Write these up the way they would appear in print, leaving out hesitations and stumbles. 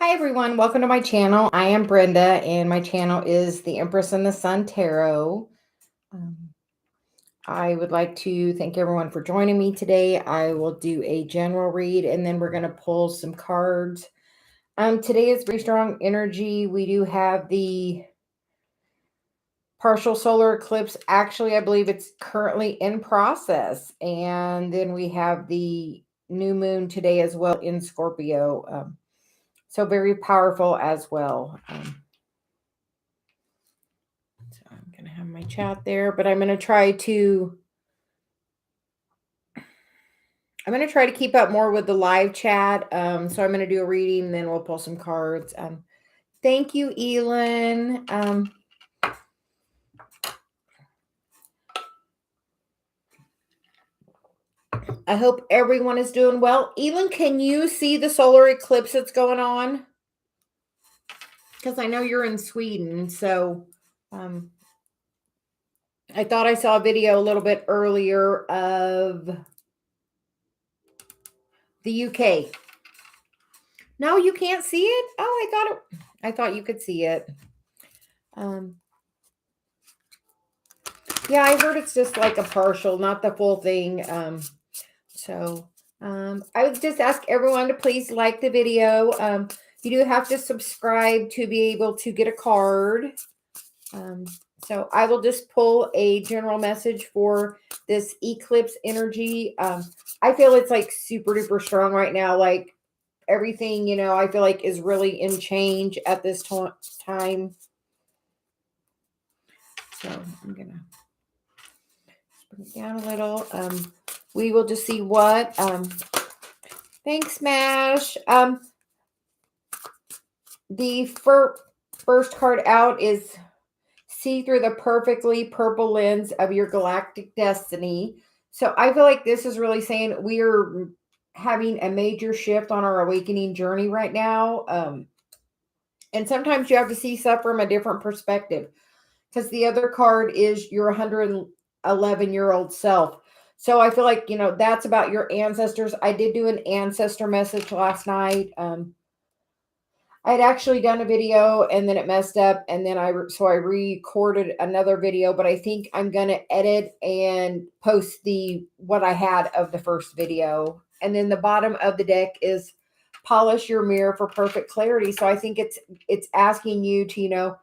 Hi everyone, welcome to my channel. I am Brenda and my channel is the Empress and the Sun Tarot. Um, I would like to thank everyone for joining me today. I will do a general read and then we're going to pull some cards. Today is very strong energy. We do have the partial solar eclipse. Actually, I believe it's currently in process. And then we have the new moon today as well in Scorpio. So very powerful as well. So I'm going to have my chat there, but I'm going to try to keep up more with the live chat. So I'm going to do a reading, then we'll pull some cards. Thank you, Elin. I hope everyone is doing well. Elin, can you see the solar eclipse that's going on? Because I know you're in Sweden, so I thought I saw a video a little bit earlier of the UK. No, you can't see it? Oh, I thought you could see it. Yeah, I heard it's just like a partial, not the full thing. I would just ask everyone to please like the video. You do have to subscribe to be able to get a card. So I will just pull a general message for this eclipse energy. I feel it's like super duper strong right now. Like everything, I feel like is really in change at this time. So I'm going to bring it down a little. We will just see what. Thanks, Smash. The first card out is see through the perfectly purple lens of your galactic destiny. So I feel like this is really saying we are having a major shift on our awakening journey right now. And sometimes you have to see stuff from a different perspective, because the other card is your 111-year-old self. So I feel like, that's about your ancestors. I did do an ancestor message last night. I'd actually done a video and then it messed up. And then I recorded another video, but I think I'm going to edit and post what I had of the first video. And then the bottom of the deck is polish your mirror for perfect clarity. So I think it's asking you to,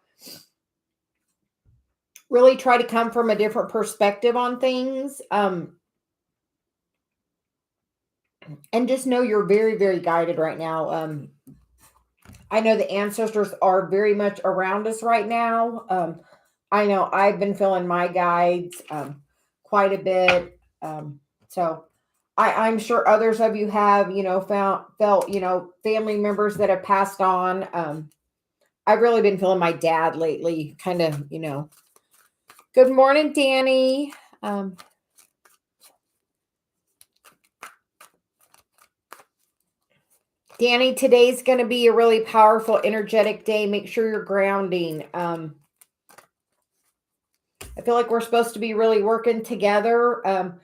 really try to come from a different perspective on things. And just know you're very, very guided right now. I know the ancestors are very much around us right now. I know I've been feeling my guides quite a bit. So I'm sure others of you have, felt, family members that have passed on. I've really been feeling my dad lately, kind of, Good morning, Danny. Danny, today's going to be a really powerful, energetic day. Make sure you're grounding. I feel like we're supposed to be really working together on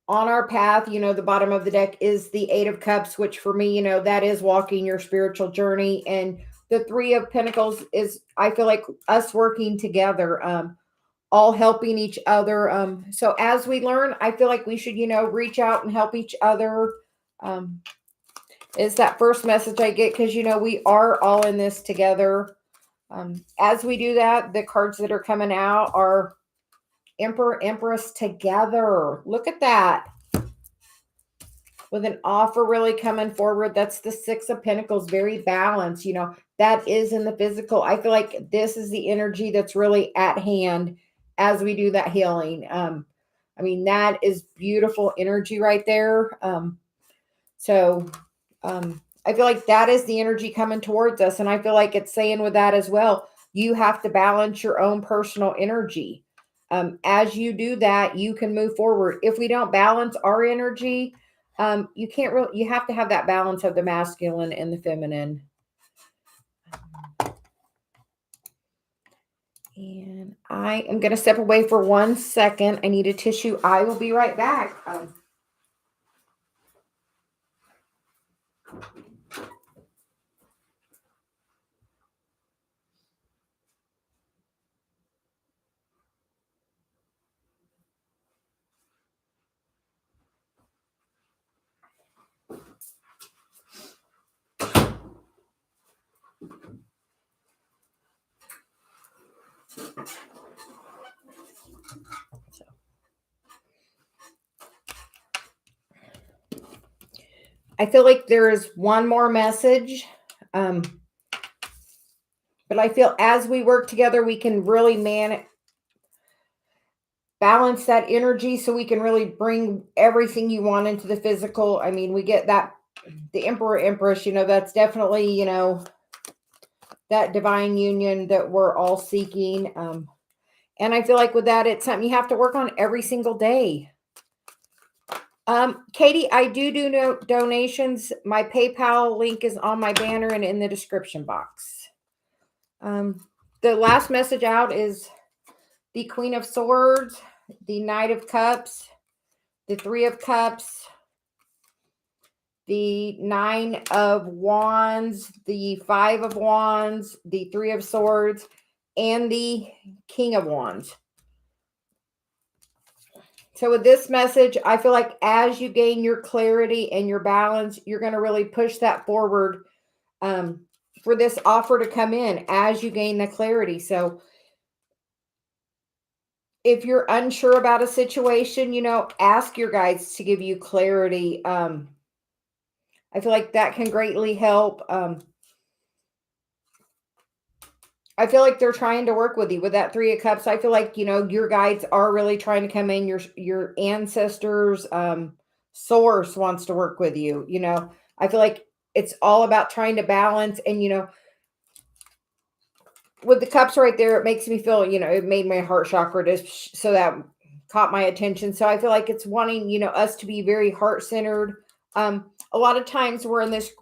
our path. The bottom of the deck is the Eight of Cups, which for me, that is walking your spiritual journey. And the Three of Pentacles is, I feel like, us working together, all helping each other. So as we learn, I feel like we should, reach out and help each other. Is that first message I get, because we are all in this together. As we do that, the cards that are coming out are Emperor, Empress together. Look at that, with an offer really coming forward. That's the Six of Pentacles, very balanced. That is in the physical. I feel like this is the energy that's really at hand as we do that healing. That is beautiful energy right there. I feel like that is the energy coming towards us. And I feel like it's saying with that as well, you have to balance your own personal energy. As you do that, you can move forward. If we don't balance our energy, you can't really, you have to have that balance of the masculine and the feminine. And I am going to step away for 1 second. I need a tissue. I will be right back. I feel like there is one more message. But I feel as we work together, we can really balance that energy so we can really bring everything you want into the physical. I mean, we get that the Emperor Empress, that's definitely, that divine union that we're all seeking. And I feel like with that, it's something you have to work on every single day. Katie, I do no donations. My PayPal link is on my banner and in the description box. The last message out is the Queen of Swords, the Knight of Cups, the Three of Cups, the Nine of Wands, the Five of Wands, the Three of Swords, and the King of Wands. So with this message, I feel like as you gain your clarity and your balance, you're going to really push that forward for this offer to come in as you gain the clarity. So if you're unsure about a situation, ask your guides to give you clarity. I feel like that can greatly help. I feel like they're trying to work with you with that Three of Cups. I feel like, your guides are really trying to come in. Your ancestors, source wants to work with you. I feel like it's all about trying to balance. And, with the cups right there, it makes me feel, it made my heart chakra just so that caught my attention. So I feel like it's wanting, us to be very heart centered. A lot of times we're in this,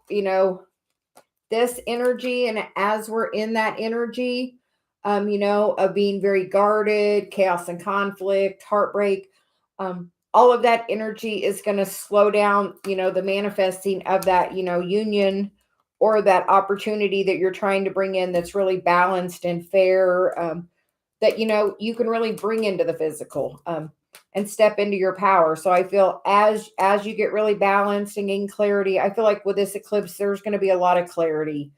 this energy, and as we're in that energy, of being very guarded, chaos and conflict, heartbreak, all of that energy is going to slow down, the manifesting of that, union or that opportunity that you're trying to bring in that's really balanced and fair, that, you can really bring into the physical, and step into your power. So I feel as you get really balanced and gain clarity, I feel like with this eclipse, there's going to be a lot of clarity.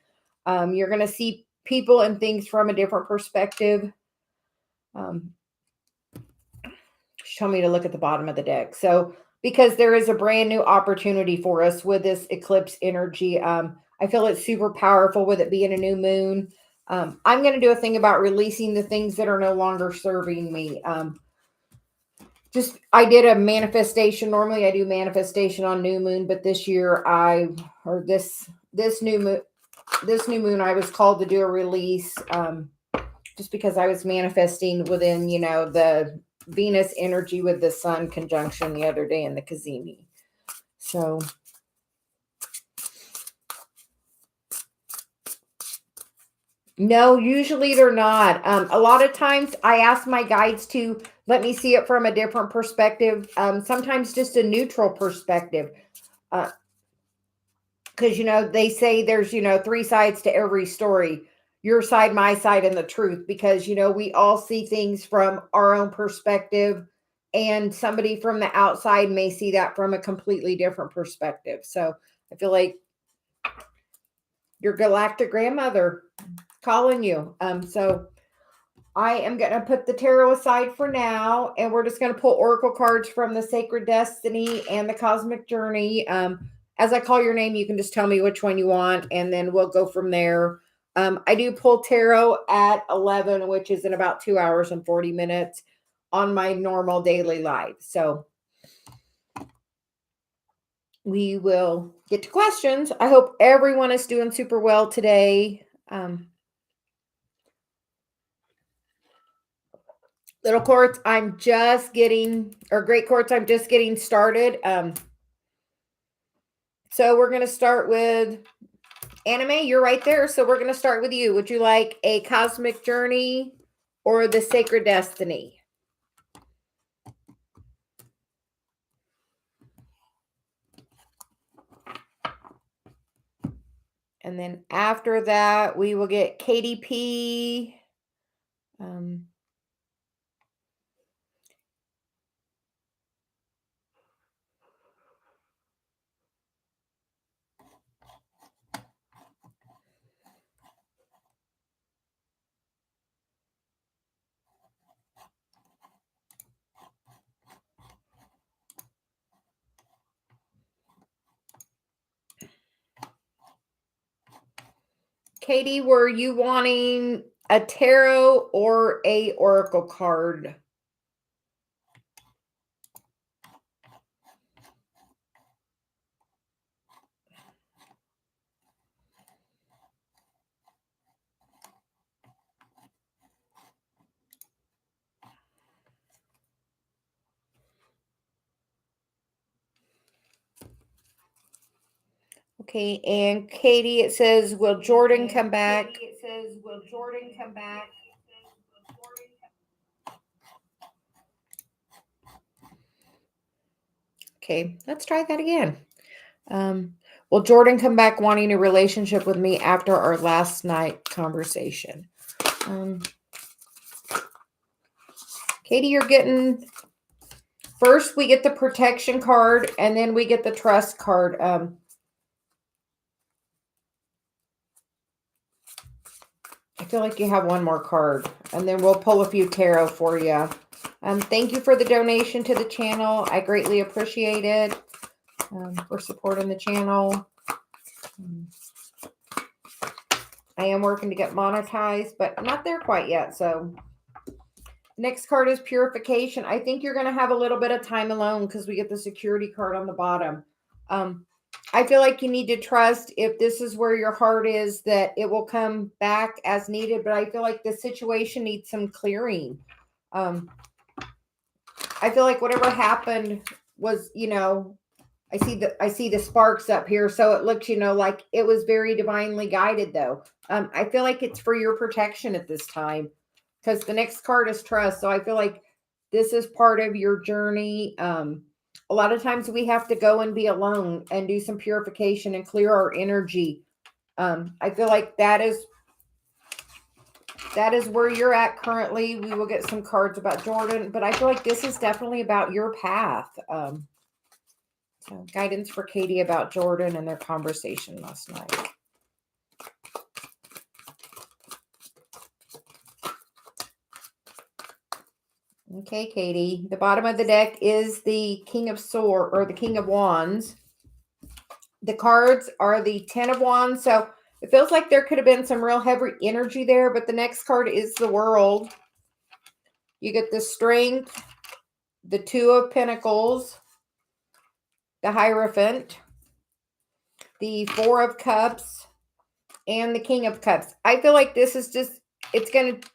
You're going to see people and things from a different perspective. She told me to look at the bottom of the deck. So because there is a brand new opportunity for us with this eclipse energy, I feel it's super powerful with it being a new moon. I'm going to do a thing about releasing the things that are no longer serving me. I did a manifestation. Normally I do manifestation on new moon, but this year this new moon, I was called to do a release, just because I was manifesting within, the Venus energy with the sun conjunction the other day in the Kazemi. So no, usually they're not. A lot of times I ask my guides to let me see it from a different perspective. Sometimes just a neutral perspective. Because, they say there's, three sides to every story: your side, my side, and the truth. Because, we all see things from our own perspective, and somebody from the outside may see that from a completely different perspective. So I feel like your galactic grandmother calling you. So I am going to put the tarot aside for now, and we're just going to pull oracle cards from the Sacred Destiny and the Cosmic Journey. As I call your name, you can just tell me which one you want, and then we'll go from there. I do pull tarot at 11, which is in about 2 hours and 40 minutes on my normal daily life. So we will get to questions. I hope everyone is doing super well today. Little courts, I'm just getting, or great courts, I'm just getting started. So we're going to start with anime. You're right there. So we're going to start with you. Would you like a Cosmic Journey or the Sacred Destiny? And then after that, we will get KDP. Katie, were you wanting a tarot or a oracle card? Okay, and Katie, it says, will Jordan come back? It says, will Jordan come back? Okay, let's try that again. Will Jordan come back wanting a relationship with me after our last night conversation? Katie, you're getting, first we get the protection card and then we get the trust card. I feel like you have one more card, and then we'll pull a few tarot for you. Thank you for the donation to the channel. I greatly appreciate it, for supporting the channel. I am working to get monetized, but I'm not there quite yet. So next card is purification. I think you're going to have a little bit of time alone because we get the security card on the bottom. I feel like you need to trust, if this is where your heart is, that it will come back as needed. But I feel like the situation needs some clearing. I feel like whatever happened was, I see the sparks up here. So it looks, like it was very divinely guided though. I feel like it's for your protection at this time, because the next card is trust. So I feel like this is part of your journey. A lot of times we have to go and be alone and do some purification and clear our energy. I feel like that is where you're at currently. We will get some cards about Jordan, but I feel like this is definitely about your path. So guidance for Katie about Jordan and their conversation last night. Okay, Katie. The bottom of the deck is the King of Swords, or the King of Wands. The cards are the 10 of Wands. So it feels like there could have been some real heavy energy there, but the next card is the World. You get the Strength, the 2 of Pentacles, the Hierophant, the 4 of Cups, and the King of Cups. I feel like this is just, it's going to,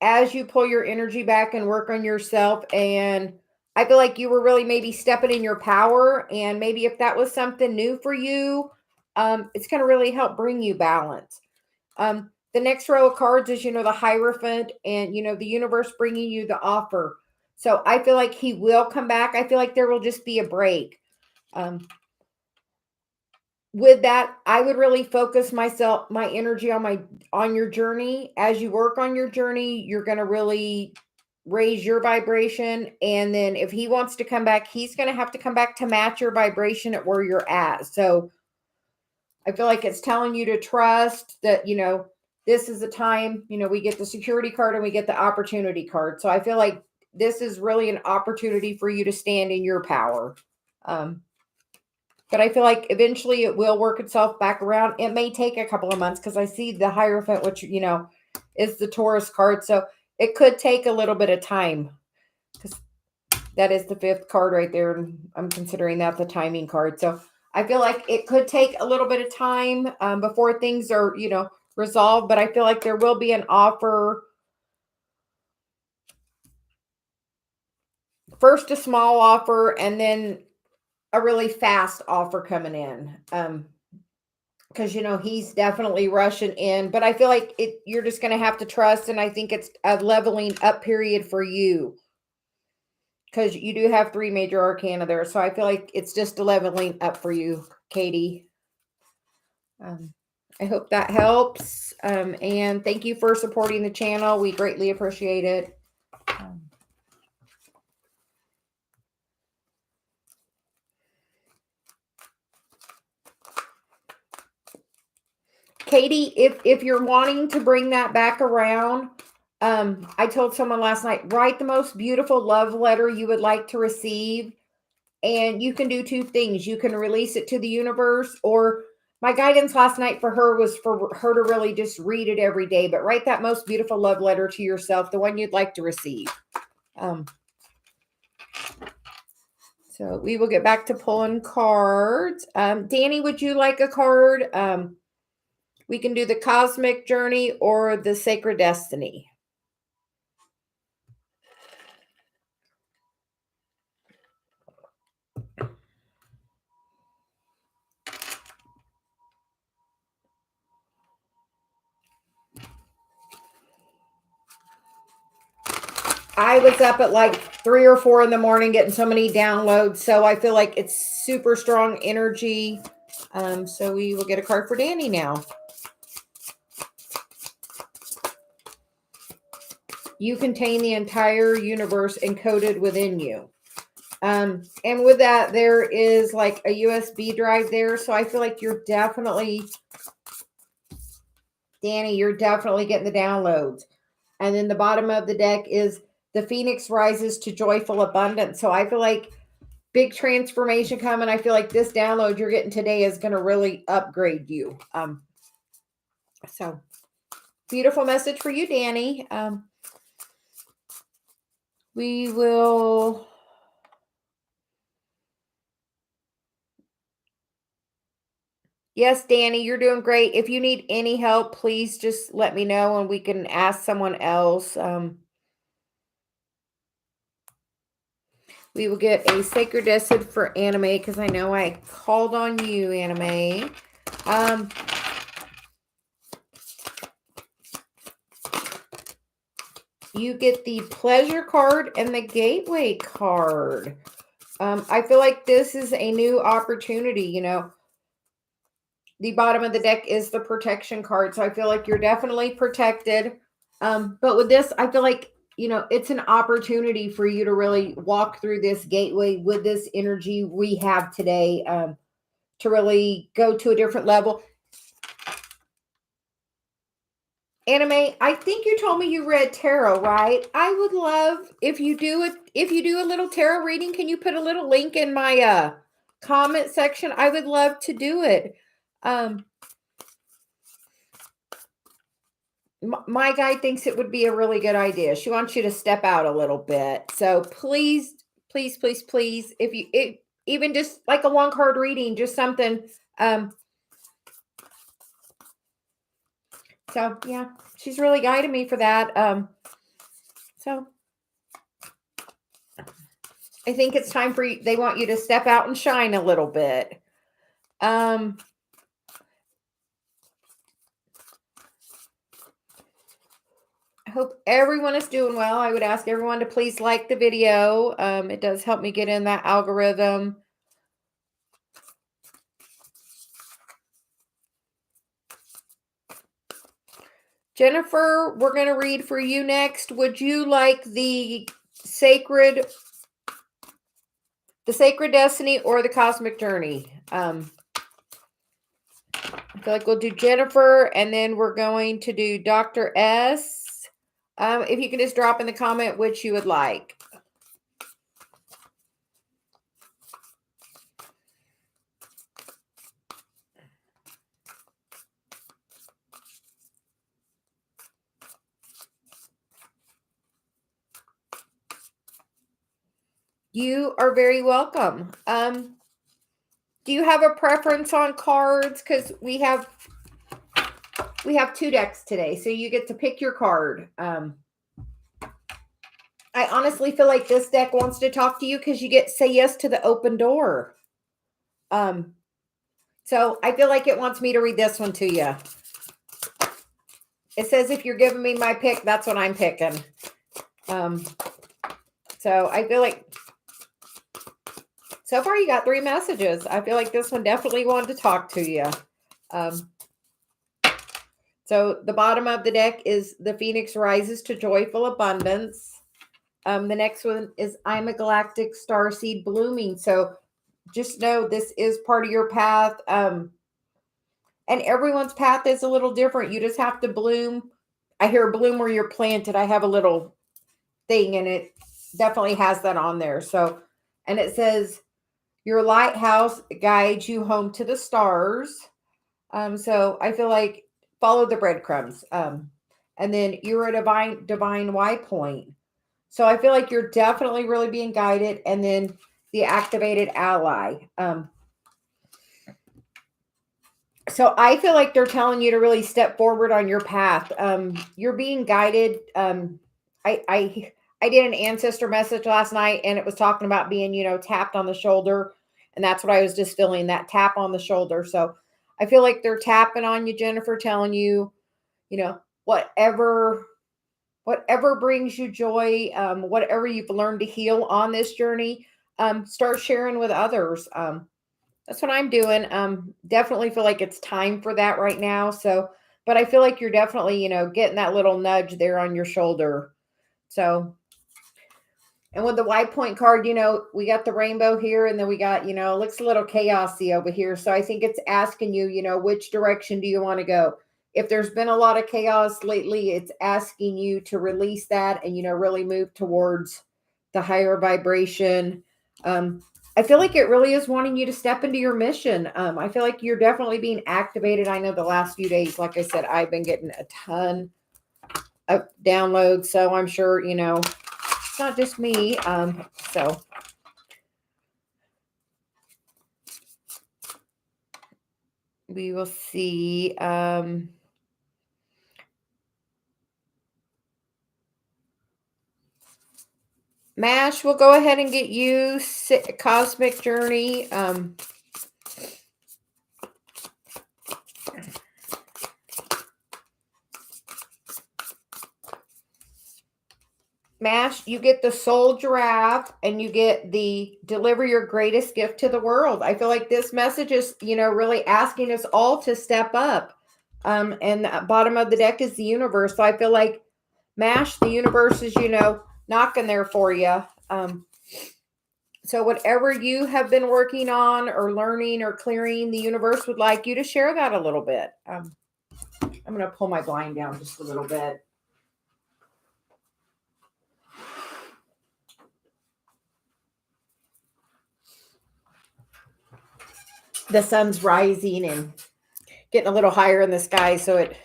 as you pull your energy back and work on yourself, and I feel like you were really maybe stepping in your power, and maybe if that was something new for you, it's going to really help bring you balance. The next row of cards is, the Hierophant, and, the universe bringing you the offer. So I feel like he will come back. I feel like there will just be a break. With that, I would really focus my energy on your journey. As you work on your journey, you're going to really raise your vibration. And then if he wants to come back, he's going to have to come back to match your vibration at where you're at. So I feel like it's telling you to trust that, this is the time, we get the security card and we get the opportunity card. So I feel like this is really an opportunity for you to stand in your power. But I feel like eventually it will work itself back around. It may take a couple of months because I see the Hierophant, which, is the Taurus card. So it could take a little bit of time, because that is the 5th card right there. And I'm considering that the timing card. So I feel like it could take a little bit of time before things are, resolved. But I feel like there will be an offer. First, a small offer, and then a really fast offer coming in. Because, he's definitely rushing in, but I feel like you're just going to have to trust. And I think it's a leveling up period for you, because you do have 3 major arcana there. So I feel like it's just a leveling up for you, Katie. I hope that helps. And thank you for supporting the channel. We greatly appreciate it. Katie, if you're wanting to bring that back around, I told someone last night, write the most beautiful love letter you would like to receive. And you can do 2 things. You can release it to the universe, or My guidance last night for her was for her to really just read it every day, but write that most beautiful love letter to yourself, the one you'd like to receive. So we will get back to pulling cards. Danny, would you like a card? We can do the Cosmic Journey or the Sacred Destiny. I was up at like 3 or 4 in the morning getting so many downloads. So I feel like it's super strong energy. So we will get a card for Danny now. You contain the entire universe encoded within you. And with that, there is like a USB drive there. So I feel like you're definitely, Danny, you're definitely getting the downloads. And then the bottom of the deck is the Phoenix rises to joyful abundance. So I feel like big transformation coming. I feel like this download you're getting today is going to really upgrade you. So beautiful message for you, Danny. We will. Yes, Danny, you're doing great. If you need any help, please just let me know and we can ask someone else. We will get a Sacred Destiny for Anime because I know I called on you, Anime. You get the Pleasure card and the Gateway card. I feel like this is a new opportunity, you know. The bottom of the deck is the protection card. So I feel like you're definitely protected. But with this, I feel like, you know, it's an opportunity for you to really walk through this gateway with this energy we have today, to really go to a different level. Anime, I think you told me you read tarot, right? I would love if you do it. If you do a little tarot reading, can you put a little link in my comment section? I would love to do it. My guide thinks it would be a really good idea. She wants you to step out a little bit. So please, please, please, please, if you even just like a one card reading, just something. So yeah, she's really guiding me for that. So I think it's time for you. They want you to step out and shine a little bit. I hope everyone is doing well. I would ask everyone to please like the video. It does help me get in that algorithm. Jennifer, we're going to read for you next. Would you like the Sacred Destiny or the Cosmic Journey? I feel like we'll do Jennifer, and then we're going to do Dr. S. If you can just drop in the comment which you would like. You are very welcome. Do you have a preference on cards? Because we have 2 decks today, so you get to pick your card. I honestly feel like this deck wants to talk to you because you get to say yes to the open door. So I feel like it wants me to read this one to you. It says if you're giving me my pick, that's what I'm picking. So I feel like so far you got 3 messages. I feel like this one definitely wanted to talk to you. So the bottom of the deck is the Phoenix rises to joyful abundance. The next one is I'm a galactic starseed blooming. So just know this is part of your path. And everyone's path is a little different. You just have to bloom. I hear bloom where you're planted. I have a little thing and it definitely has that on there. So, and it says your lighthouse guides you home to the stars. So I feel like follow the breadcrumbs. And then you're a divine Y point. So I feel like you're definitely really being guided. And then the activated ally. So I feel like they're telling you to really step forward on your path. You're being guided. I did an ancestor message last night, and it was talking about being, tapped on the shoulder, and that's what I was just feeling, that tap on the shoulder. So I feel like they're tapping on you, Jennifer, telling you, whatever brings you joy, whatever you've learned to heal on this journey, start sharing with others. That's what I'm doing. Definitely feel like it's time for that right now. So, but I feel like you're definitely, getting that little nudge there on your shoulder. So, and with the white point card, we got the rainbow here, and then we got, looks a little chaosy over here. So I think it's asking you, which direction do you want to go? If there's been a lot of chaos lately, it's asking you to release that and, really move towards the higher vibration. I feel like it really is wanting you to step into your mission. I feel like you're definitely being activated. I know the last few days, like I said, I've been getting a ton of downloads. So I'm sure, it's not just me. So we will see. Mash, we'll go ahead and get you Cosmic Journey. Mash, you get the Soul Giraffe, and you get the Deliver Your Greatest Gift to the World. I feel like this message is, really asking us all to step up. And the bottom of the deck is the universe. So I feel like, Mash, the universe is, knocking there for you. So whatever you have been working on or learning or clearing, the universe would like you to share that a little bit. I'm going to pull my blind down just a little bit. The sun's rising and getting a little higher in the sky, so it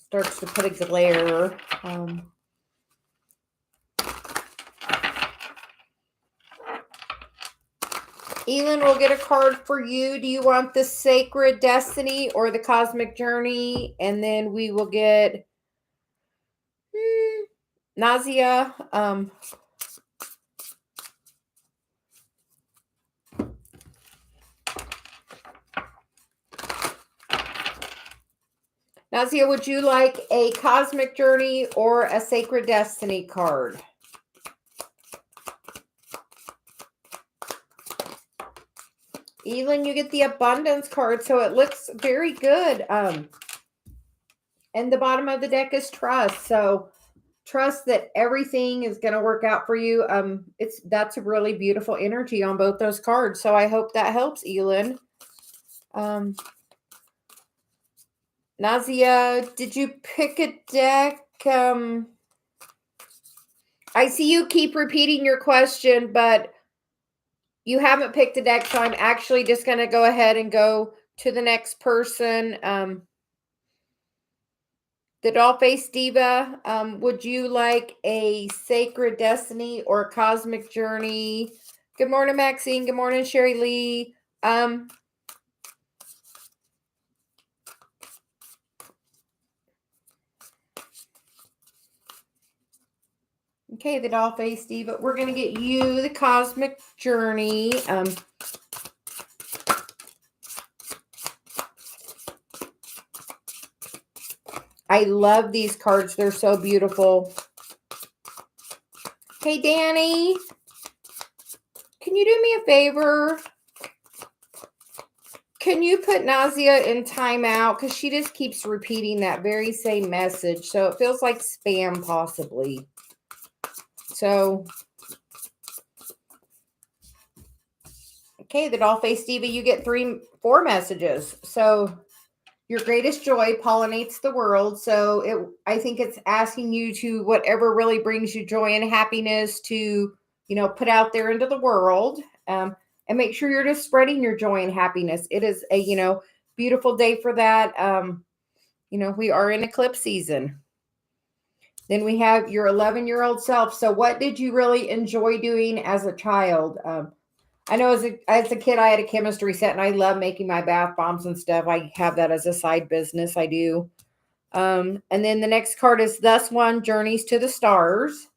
starts to put a glare. Elin will get a card for you. Do you want the Sacred Destiny or the Cosmic Journey? And then we will get Nazia. Nazia, would you like a Cosmic Journey or a Sacred Destiny card? Elin, you get the Abundance card, so it looks very good. And the bottom of the deck is Trust. So trust that everything is going to work out for you. That's a really beautiful energy on both those cards. So I hope that helps, Elin. Nazia, did you pick a deck? I see you keep repeating your question, but you haven't picked a deck, so I'm actually just going to go ahead and go to the next person. The Dollface Diva, would you like a Sacred Destiny or a Cosmic Journey? Good morning, Maxine. Good morning, Sherry Lee. Okay, the Dollface Diva. We're going to get you the Cosmic Journey. I love these cards. They're so beautiful. Hey, Danny. Can you do me a favor? Can you put Nazia in timeout? Because she just keeps repeating that very same message. So it feels like spam, possibly. So, okay, the Dollface Diva, you get 4 messages. So, your greatest joy pollinates the world. So, I think it's asking you to, whatever really brings you joy and happiness, to, put out there into the world. And make sure you're just spreading your joy and happiness. It is a, beautiful day for that. We are in eclipse season. Then we have your 11-year-old self. So what did you really enjoy doing as a child? I know as a kid, I had a chemistry set and I love making my bath bombs and stuff. I have that as a side business. I do. And then the next card is Thus One Journeys to the Stars.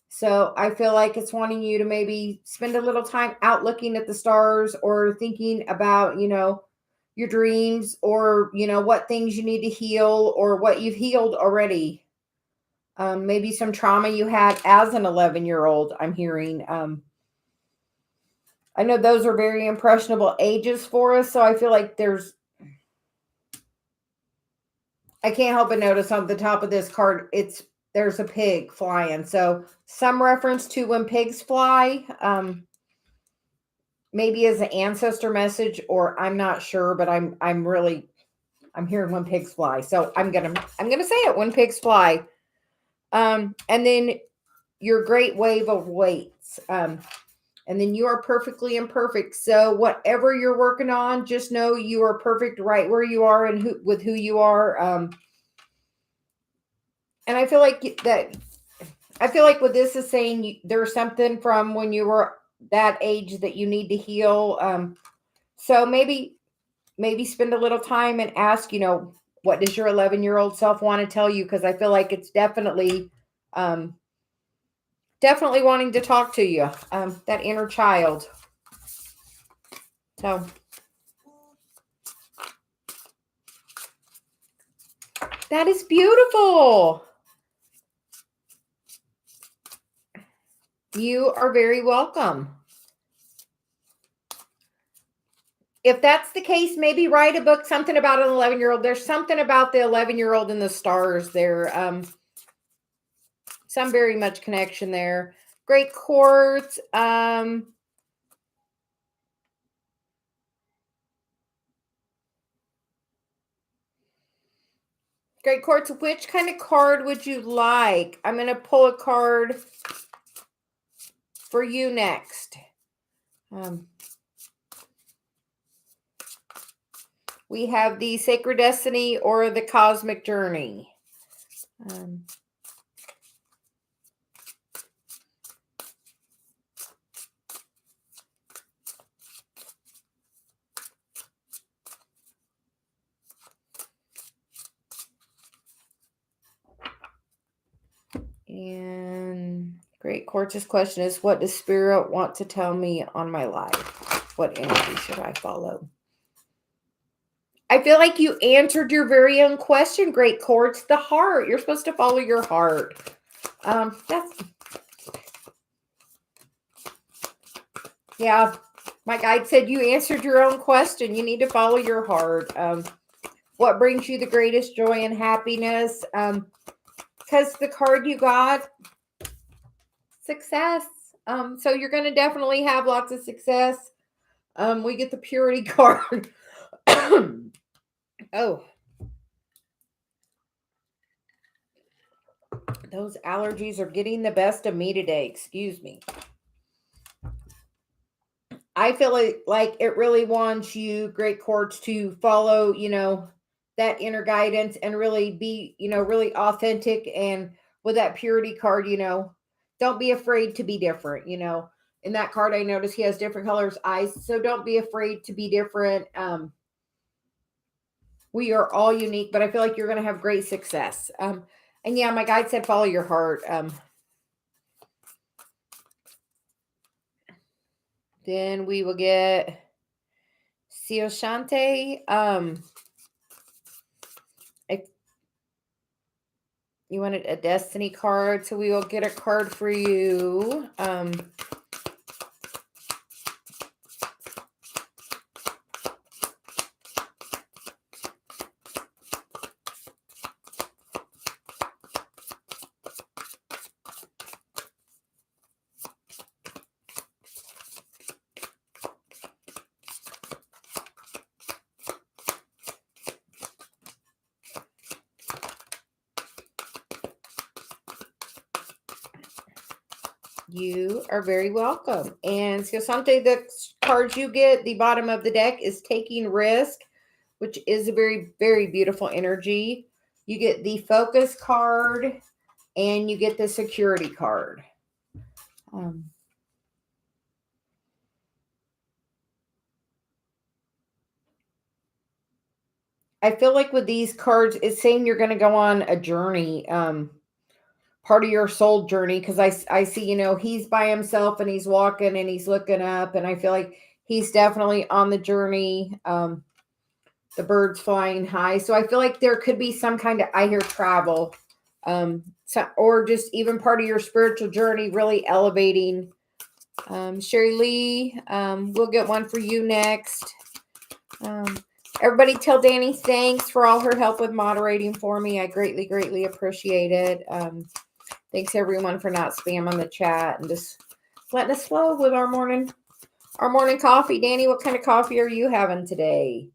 So I feel like it's wanting you to maybe spend a little time out looking at the stars or thinking about, your dreams or, what things you need to heal or what you've healed already. Maybe some trauma you had as an 11-year-old, I'm hearing. I know those are very impressionable ages for us. So I feel like I can't help but notice on the top of this card, there's a pig flying. So some reference to when pigs fly, maybe as an ancestor message, or I'm not sure, but I'm hearing when pigs fly. So I'm gonna say it, when pigs fly. And then your great wave of weights. And then you are perfectly imperfect. So whatever you're working on, just know you are perfect right where you are and with who you are. And I feel like what this is saying, there's something from when you were that age that you need to heal. So maybe spend a little time and ask, what does your 11-year-old self want to tell you? Because I feel like it's definitely wanting to talk to you, that inner child. So that is beautiful. You are very welcome. If that's the case, maybe write a book, something about an 11-year-old. There's something about the 11-year-old and the stars there. Some very much connection there. Great quartz. Great quartz. Which kind of card would you like? I'm going to pull a card for you next. We have the Sacred Destiny or the Cosmic Journey. And Great Quartz's question is, what does Spirit want to tell me on my life? What energy should I follow? I feel like you answered your very own question, Great Quartz. The heart. You're supposed to follow your heart. Yeah, my guide said you answered your own question. You need to follow your heart. What brings you the greatest joy and happiness? Because the card you got, success. So you're going to definitely have lots of success. We get the purity card. Oh, those allergies are getting the best of me today. Excuse me. I feel like it really wants you, Great Quartz, to follow, that inner guidance and really be, really authentic. And with that purity card, don't be afraid to be different. In that card, I noticed he has different colors eyes. So don't be afraid to be different. We are all unique, but I feel like you're going to have great success. And yeah, my guide said, follow your heart. Then we will get Sioshante. You wanted a destiny card, so we will get a card for you. You are very welcome. And Sioshante, the cards you get, the bottom of the deck is taking risk, which is a very, very beautiful energy. You get the focus card and you get the security card. Um, I feel like with these cards, it's saying you're going to go on a journey, part of your soul journey. Because I see, he's by himself and he's walking and he's looking up. And I feel like he's definitely on the journey. The birds flying high. So I feel like there could be some kind of, I hear travel, or just even part of your spiritual journey, really elevating. Sherry Lee, we'll get one for you next. Everybody tell Danny thanks for all her help with moderating for me. I greatly, greatly appreciate it. Thanks everyone for not spamming the chat and just letting us flow with our morning coffee. Danny, what kind of coffee are you having today?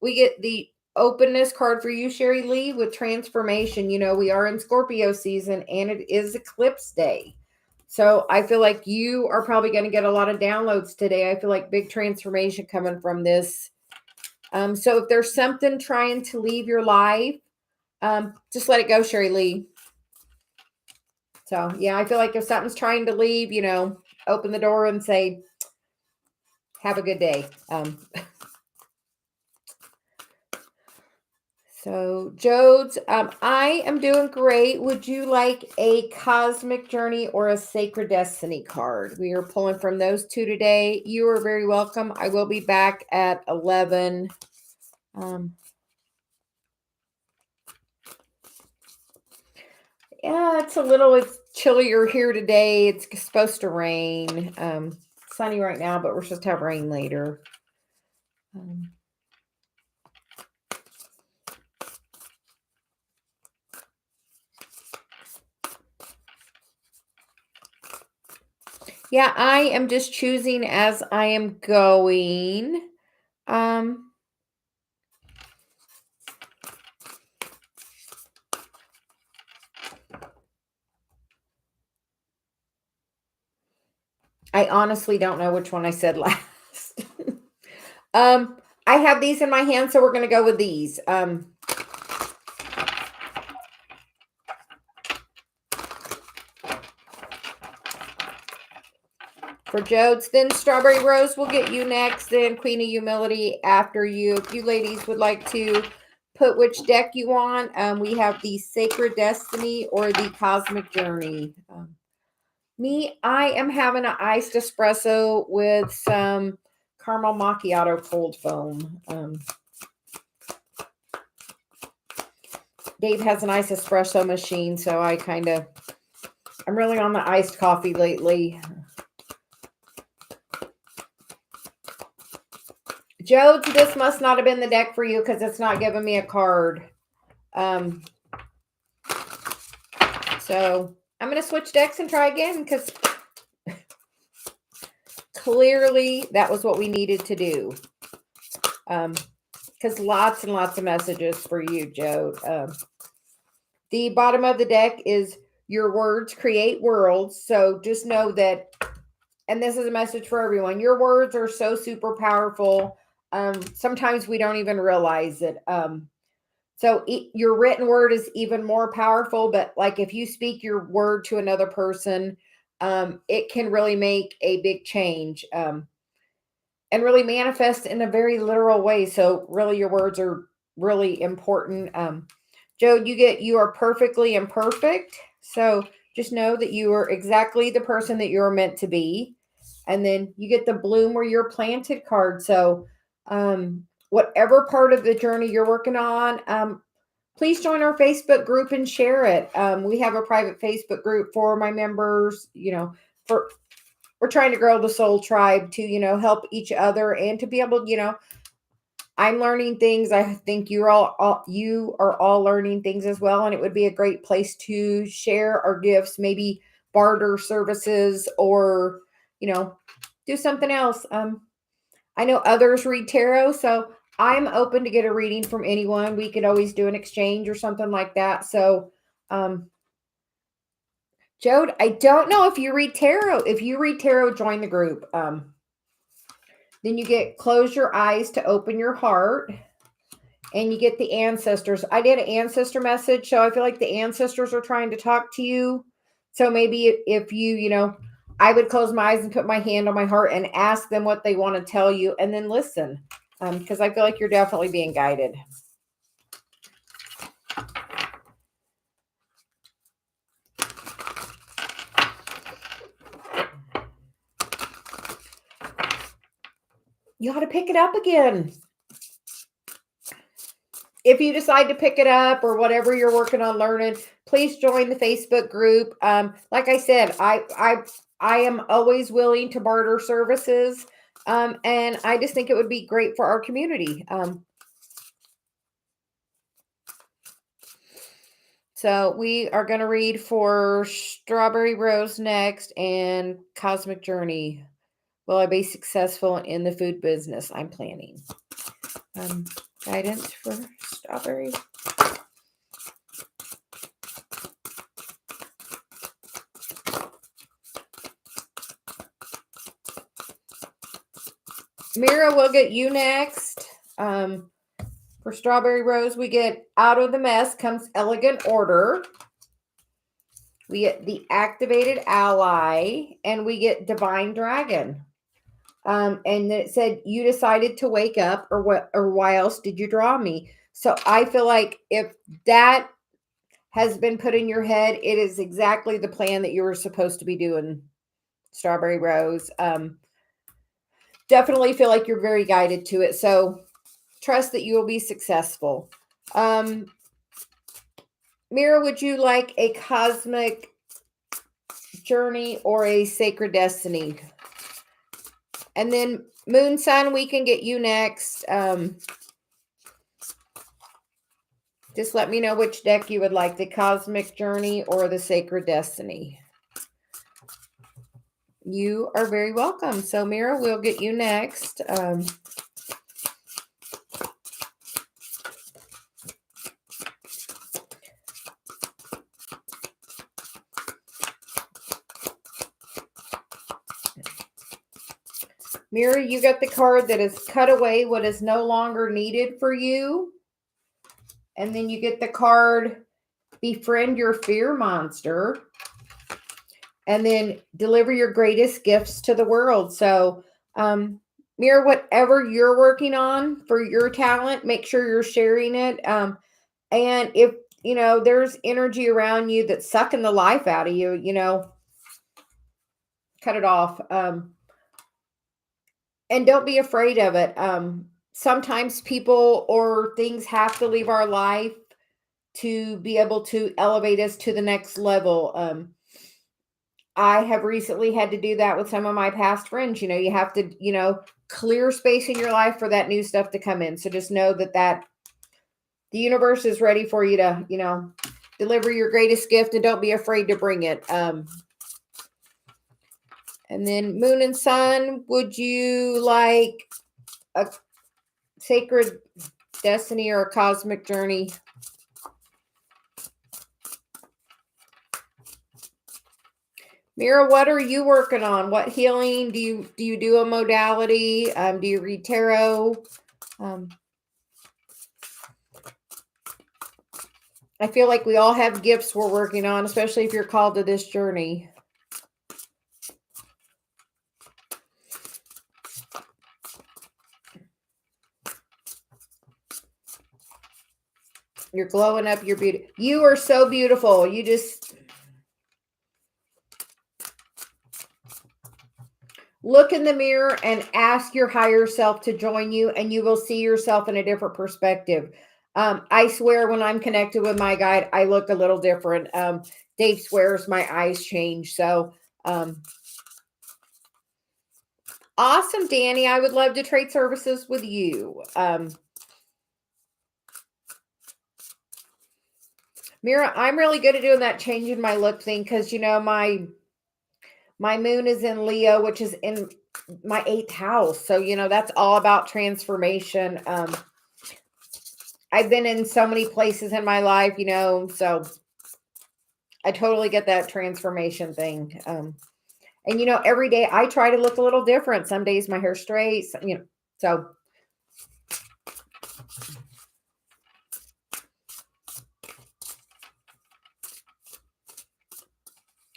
We get the openness card for you, Sherry Lee, with transformation. We are in Scorpio season and it is eclipse day. So I feel like you are probably going to get a lot of downloads today. I feel like big transformation coming from this. So if there's something trying to leave your life, just let it go, Sherry Lee. So yeah, I feel like if something's trying to leave, open the door and say, have a good day. So Jodes, I am doing great. Would you like a cosmic journey or a sacred destiny card? We are pulling from those two today. You are very welcome. I will be back at 11. Yeah, it's chillier here today. It's supposed to rain. Sunny right now, but we're supposed to have rain later. Yeah, I am just choosing as I am going. I honestly don't know which one I said last. I have these in my hand, so we're going to go with these. For Jodes, then Strawberry Rose will get you next, then Queen of Humility after you. If you ladies would like to put which deck you want, we have the Sacred Destiny or the Cosmic Journey. I am having an iced espresso with some caramel macchiato cold foam. Dave has an iced espresso machine, so I'm really on the iced coffee lately. Joe, this must not have been the deck for you because it's not giving me a card. So I'm going to switch decks and try again because clearly that was what we needed to do. Because lots and lots of messages for you, Joe. The bottom of the deck is your words create worlds. So just know that, and this is a message for everyone, your words are so super powerful. Sometimes we don't even realize it. So your written word is even more powerful, but like if you speak your word to another person, it can really make a big change and really manifest in a very literal way. So really your words are really important. Joe, you are perfectly imperfect. So just know that you are exactly the person that you're meant to be. And then you get the bloom where you're planted card. So whatever part of the journey you're working on, please join our Facebook group and share it. We have a private Facebook group for my members, we're trying to grow the soul tribe to, help each other and to be able, I'm learning things. I think you are all learning things as well. And it would be a great place to share our gifts, maybe barter services or, do something else. I know others read tarot, so I'm open to get a reading from anyone. We could always do an exchange or something like that. So, Jode, I don't know if you read tarot. If you read tarot, join the group. Then you get close your eyes to open your heart. And you get the ancestors. I did an ancestor message, so I feel like the ancestors are trying to talk to you. So maybe if you, I would close my eyes and put my hand on my heart and ask them what they want to tell you and then listen. Because I feel like you're definitely being guided. You ought to pick it up again. If you decide to pick it up or whatever you're working on learning, please join the Facebook group. Like I said, I am always willing to barter services, and I just think it would be great for our community. So we are going to read for Strawberry Rose next and Cosmic Journey. Will I be successful in the food business I'm planning? Guidance for Strawberry. Mira, we'll get you next. For Strawberry Rose, we get out of the mess comes elegant order. We get the activated ally, and we get divine dragon. And then it said you decided to wake up, or what, or why else did you draw me? So I feel like if that has been put in your head, it is exactly the plan that you were supposed to be doing, Strawberry Rose. Definitely feel like you're very guided to it. So trust that you will be successful. Mira, would you like a cosmic journey or a sacred destiny? And then Moon Sun, we can get you next. Just let me know which deck you would like, the cosmic journey or the sacred destiny. You are very welcome. So Mira, we'll get you next. Mira, you got the card that is cut away what is no longer needed for you. And then you get the card befriend your fear monster. And then deliver your greatest gifts to the world. So, Mira, whatever you're working on for your talent, make sure you're sharing it. And if, there's energy around you that's sucking the life out of you, cut it off. And don't be afraid of it. Sometimes people or things have to leave our life to be able to elevate us to the next level. I have recently had to do that with some of my past friends. You have to, clear space in your life for that new stuff to come in. So just know that the universe is ready for you to, deliver your greatest gift, and don't be afraid to bring it. And then Moon and Sun, would you like a sacred destiny or a cosmic journey? Mira, what are you working on? What healing do you do a modality? Do you read tarot? I feel like we all have gifts we're working on, especially if you're called to this journey. You're glowing up. You're beautiful. You are so beautiful. You just look in the mirror and ask your higher self to join you, and you will see yourself in a different perspective. I swear when I'm connected with my guide, I look a little different. Dave swears my eyes change. So, awesome, Danny. I would love to trade services with you. Mira, I'm really good at doing that changing my look thing because, my moon is in Leo, which is in my 8th house. So, that's all about transformation. I've been in so many places in my life, so I totally get that transformation thing. And, every day I try to look a little different. Some days my hair's straight, so.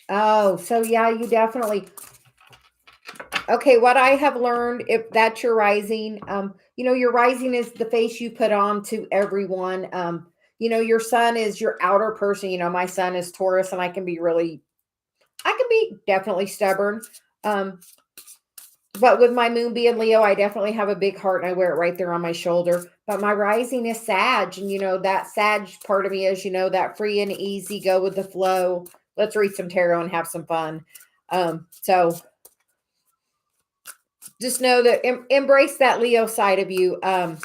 Oh, so yeah, you definitely. Okay, what I have learned, if that's your rising, your rising is the face you put on to everyone. Your sun is your outer person. My sun is Taurus, and I can be definitely stubborn. Um, but with my moon being Leo, I definitely have a big heart and I wear it right there on my shoulder. But my rising is Sag. And, that Sag part of me is, that free and easy, go with the flow. Let's read some tarot and have some fun. So just know that embrace that Leo side of you, and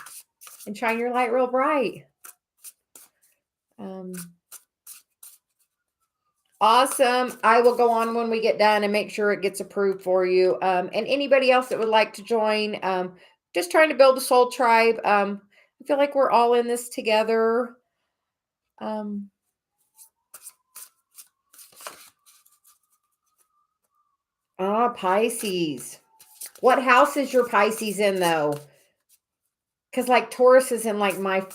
shine your light real bright. Awesome. I will go on when we get done and make sure it gets approved for you. And anybody else that would like to join, just trying to build a soul tribe. I feel like we're all in this together. Pisces. What house is your Pisces in, though? Because like Taurus is in like my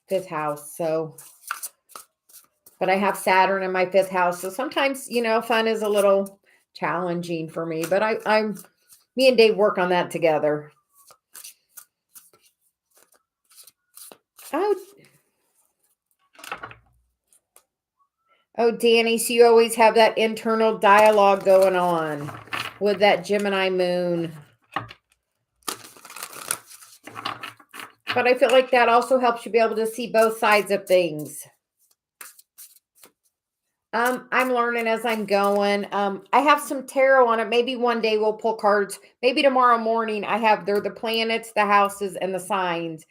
5th house. So, but I have Saturn in my 5th house. So sometimes, fun is a little challenging for me, but me and Dave work on that together. Oh, Danny, so you always have that internal dialogue going on with that Gemini moon. But I feel like that also helps you be able to see both sides of things. I'm learning as I'm going. I have some tarot on it. Maybe one day we'll pull cards. Maybe tomorrow morning they're the planets, the houses, and the signs.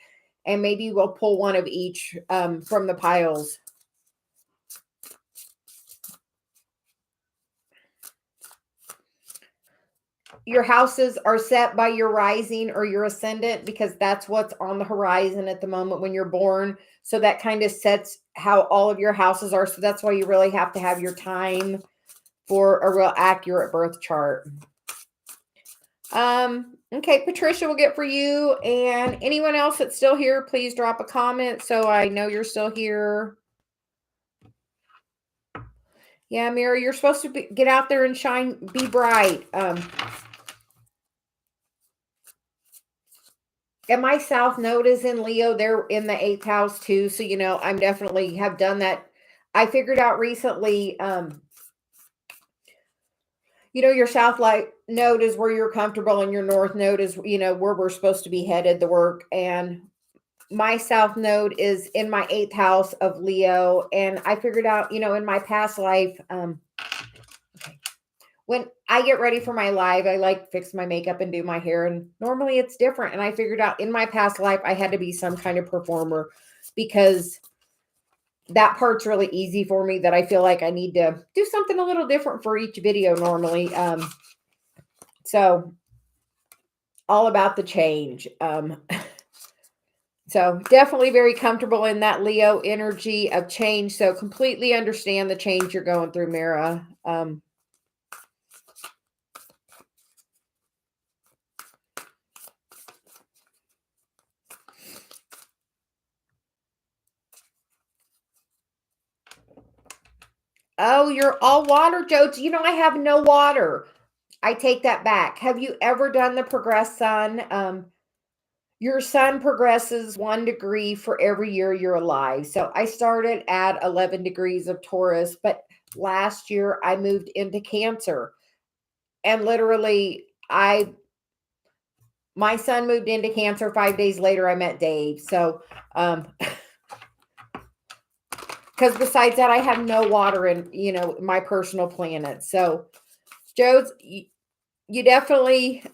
And maybe we'll pull one of each from the piles. Your houses are set by your rising or your ascendant because that's what's on the horizon at the moment when you're born. So that kind of sets how all of your houses are. So that's why you really have to have your time for a real accurate birth chart. Okay, Patricia will get for you. And anyone else that's still here, please drop a comment so I know you're still here. Yeah, Mira, you're supposed to get out there and shine, be bright. And my South Node is in Leo. They're in the 8th house too. So, I'm definitely have done that. I figured out recently, your South light node is where you're comfortable and your North node is, where we're supposed to be headed to work. And my South node is in my 8th house of Leo. And I figured out, in my past life, when I get ready for my live, I like fix my makeup and do my hair. And normally it's different. And I figured out in my past life, I had to be some kind of performer because that part's really easy for me that I feel like I need to do something a little different for each video normally. So all about the change. So definitely very comfortable in that Leo energy of change. So completely understand the change you're going through, Mira. Oh, you're all water, Jodes. I have no water. I take that back. Have you ever done the progress sun? Your sun progresses 1 degree for every year you're alive. So I started at 11 degrees of Taurus, but last year I moved into Cancer. And literally, my son moved into Cancer 5 days later. I met Dave. So, because besides that, I have no water in, my personal planet. So, Jodes, you definitely,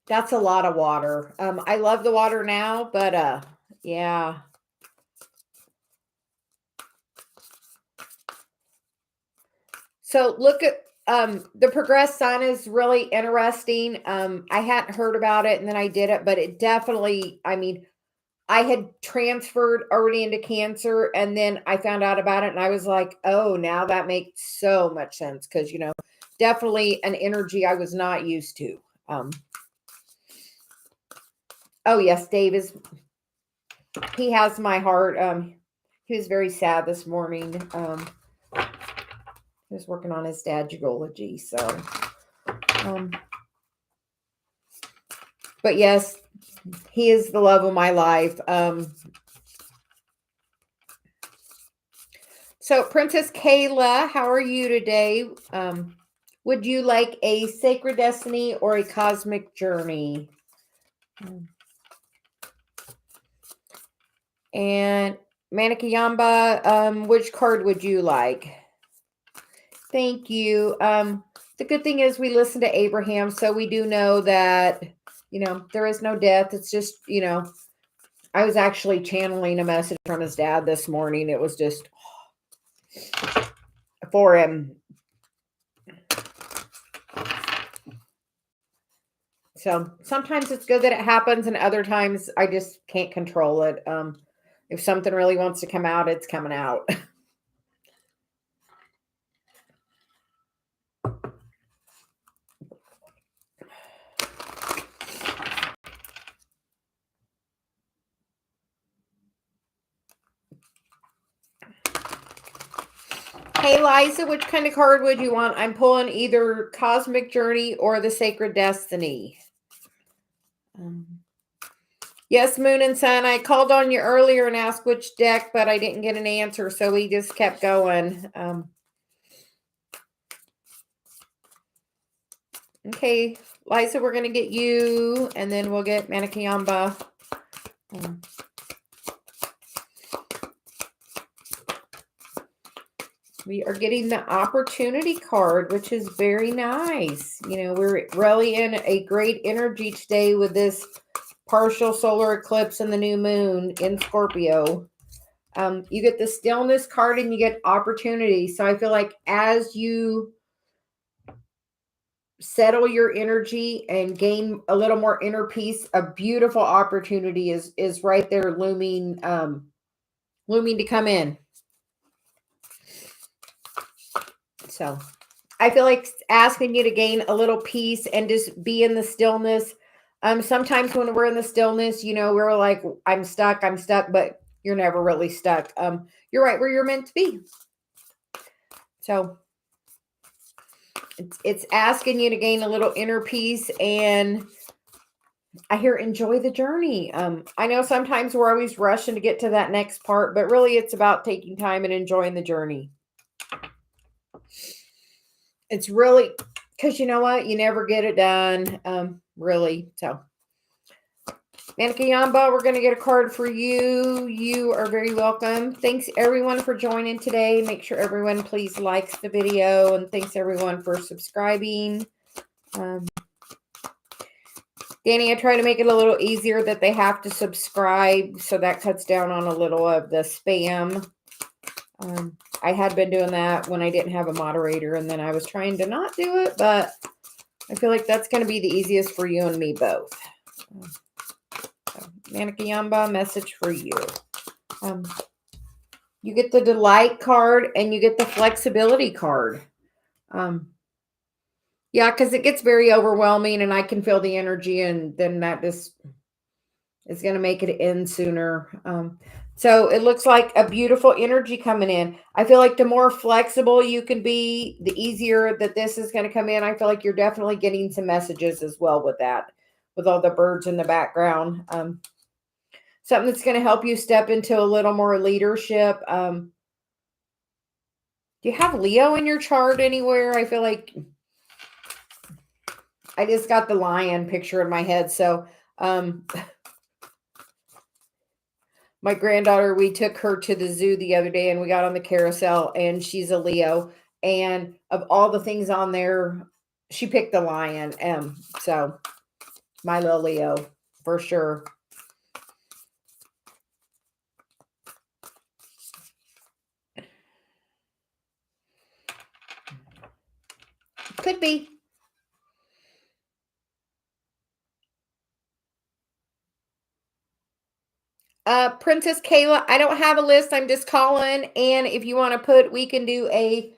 that's a lot of water. I love the water now, but, yeah. So look at, the progressed sun is really interesting. I hadn't heard about it and then I did it, but it definitely, I had transferred already into Cancer, and then I found out about it, and I was like, oh, now that makes so much sense, because definitely an energy I was not used to. Oh yes, Dave he has my heart. He was very sad this morning. He was working on his dad's eulogy, so but yes, he is the love of my life. So Princess Kayla, how are you today? Would you like a sacred destiny or a cosmic journey? And Manikayamba, which card would you like? Thank you. The good thing is we listen to Abraham, so we do know that, there is no death. It's just, I was actually channeling a message from his dad this morning. It was just for him. So sometimes it's good that it happens, and other times I just can't control it. If something really wants to come out, it's coming out. Hey, Liza, which kind of card would you want? I'm pulling either Cosmic Journey or the Sacred Destiny. Yes, Moon and Sun, I called on you earlier and asked which deck, but I didn't get an answer, so we just kept going. Okay, Liza, we're going to get you, and then we'll get Manikayamba. We are getting the opportunity card, which is very nice. We're really in a great energy today with this partial solar eclipse and the new moon in Scorpio. You get the stillness card and you get opportunity. So I feel like as you settle your energy and gain a little more inner peace, a beautiful opportunity is right there looming to come in. So I feel like asking you to gain a little peace and just be in the stillness. Sometimes when we're in the stillness, we're like, I'm stuck, but you're never really stuck. You're right where you're meant to be. So it's asking you to gain a little inner peace, and I hear enjoy the journey. I know sometimes we're always rushing to get to that next part, but really it's about taking time and enjoying the journey. It's really, because you know what? You never get it done, really. So, Manikayamba, we're going to get a card for you. You are very welcome. Thanks, everyone, for joining today. Make sure everyone please likes the video, and thanks, everyone, for subscribing. Danny, I try to make it a little easier that they have to subscribe, so that cuts down on a little of the spam. I had been doing that when I didn't have a moderator, and then I was trying to not do it, but I feel like that's going to be the easiest for you and me both. So, Manikayamba, message for you. You get the delight card and you get the flexibility card. Yeah, because it gets very overwhelming and I can feel the energy, and then that just is going to make it end sooner. So it looks like a beautiful energy coming in. I feel like the more flexible you can be, the easier that this is going to come in. I feel like you're definitely getting some messages as well with that, with all the birds in the background. Something that's going to help you step into a little more leadership. Do you have Leo in your chart anywhere? I feel like I just got the lion picture in my head. So, my granddaughter, we took her to the zoo the other day and we got on the carousel, and she's a Leo. And of all the things on there, she picked the lion. So my little Leo for sure. Could be. Princess Kayla, I don't have a list. I'm just calling. And if you want to put, we can do a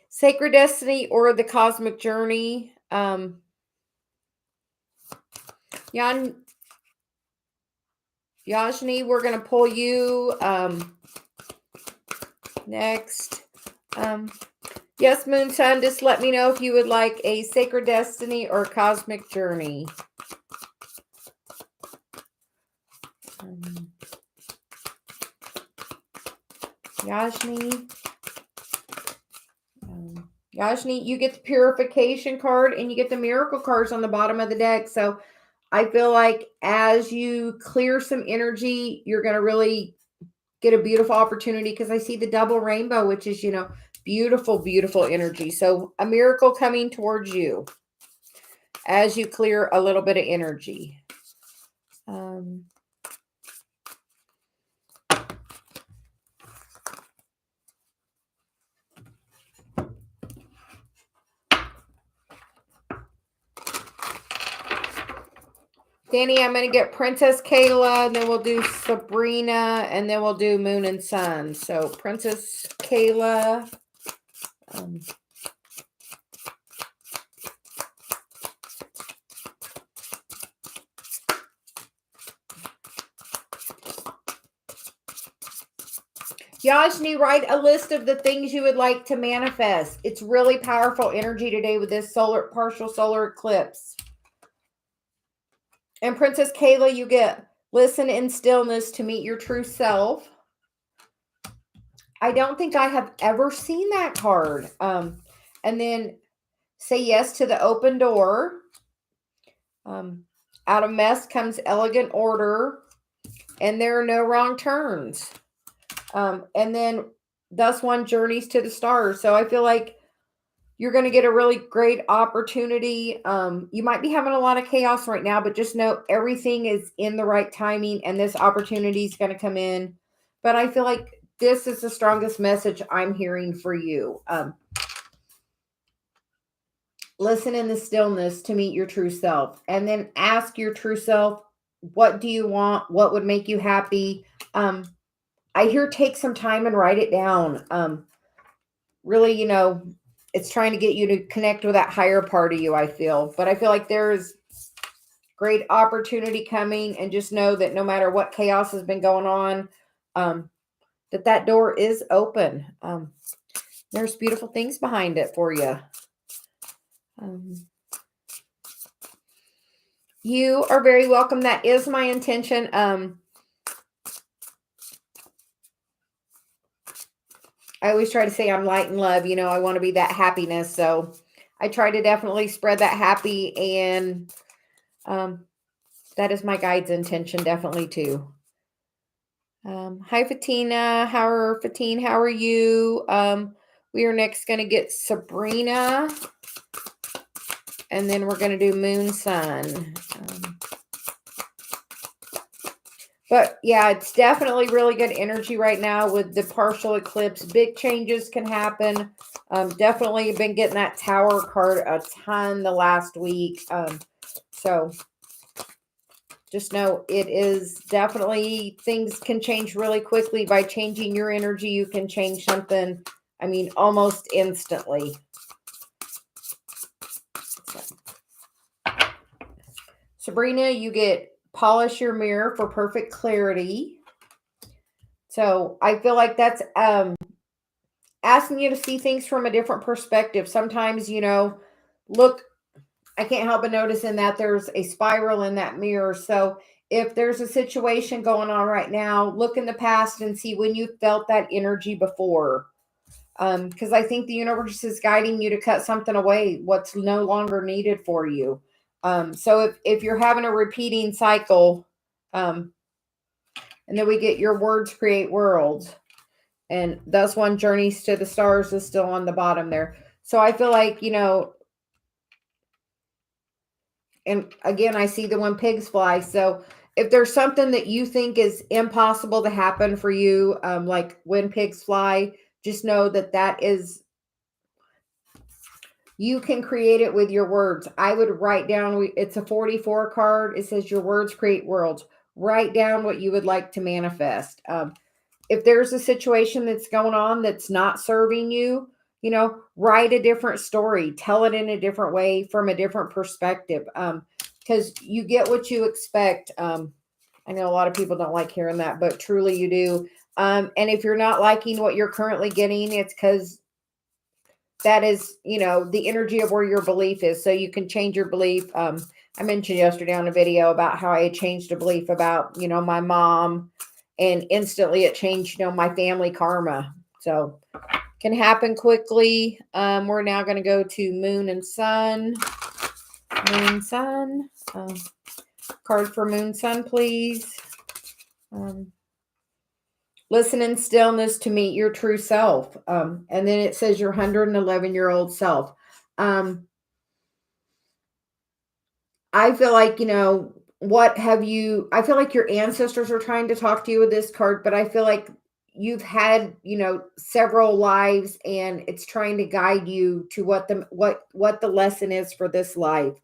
Sacred Destiny or the Cosmic Journey. Yajni, we're going to pull you next. Yes, Moon Sun, just let me know if you would like a Sacred Destiny or Cosmic Journey. Yajni. Yajni, you get the Purification card and you get the Miracle cards on the bottom of the deck. So I feel like as you clear some energy, you're going to really get a beautiful opportunity, because I see the double rainbow, which is, beautiful, beautiful energy. So a miracle coming towards you as you clear a little bit of energy. Danny, I'm going to get Princess Kayla, and then we'll do Sabrina, and then we'll do Moon and Sun. So Princess Kayla. Yajni, write a list of the things you would like to manifest. It's really powerful energy today with this partial solar eclipse. And Princess Kayla, you get listen in stillness to meet your true self. I don't think I have ever seen that card. And then say yes to the open door. Out of mess comes elegant order. And there are no wrong turns. And then thus one journeys to the stars. So I feel like you're going to get a really great opportunity. You might be having a lot of chaos right now, but just know everything is in the right timing and this opportunity is going to come in. But I feel like this is the strongest message I'm hearing for you. Listen in the stillness to meet your true self, and then ask your true self, what do you want? What would make you happy? I hear take some time and write it down. Really, it's trying to get you to connect with that higher part of you, I feel. But I feel like there's great opportunity coming, and just know that no matter what chaos has been going on, that door is open. There's beautiful things behind it for you. You are very welcome. That is my intention. I always try to say I'm light and love. I want to be that happiness. So I try to definitely spread that happy. And that is my guide's intention, definitely too. Hi, Fatina. How are you? We are next going to get Sabrina. And then we're going to do Moon Sun. But yeah, it's definitely really good energy right now with the partial eclipse. Big changes can happen. Definitely been getting that Tower card a ton the last week. So just know it is definitely, things can change really quickly. By changing your energy, you can change something, almost instantly. Sabrina, you get polish your mirror for perfect clarity. So I feel like that's asking you to see things from a different perspective. Sometimes, look, I can't help but noticing that there's a spiral in that mirror. So if there's a situation going on right now, look in the past and see when you felt that energy before. Because I think the universe is guiding you to cut something away, what's no longer needed for you. So if you're having a repeating cycle, and then we get your words create worlds, and thus one journeys to the stars is still on the bottom there. So I feel like, and again, I see the when pigs fly. So if there's something that you think is impossible to happen for you, like when pigs fly, just know that is, you can create it with your words. I would write down, it's a 44 card. It says your words create worlds. write down what you would like to manifest. If there's a situation that's going on that's not serving you, write a different story, tell it in a different way from a different perspective. Because you get what you expect. I know a lot of people don't like hearing that, but truly you do. And if you're not liking what you're currently getting, it's because that is, the energy of where your belief is. So you can change your belief. I mentioned yesterday on a video about how I changed a belief about, my mom, and instantly it changed, my family karma. So can happen quickly. We're now going to go to Moon and Sun. Moon, Sun. Card for Moon, Sun, please. Listen in stillness to meet your true self. And then it says your 111-year-old self. I feel like, I feel like your ancestors are trying to talk to you with this card, but I feel like you've had, several lives, and it's trying to guide you to what the lesson is for this life.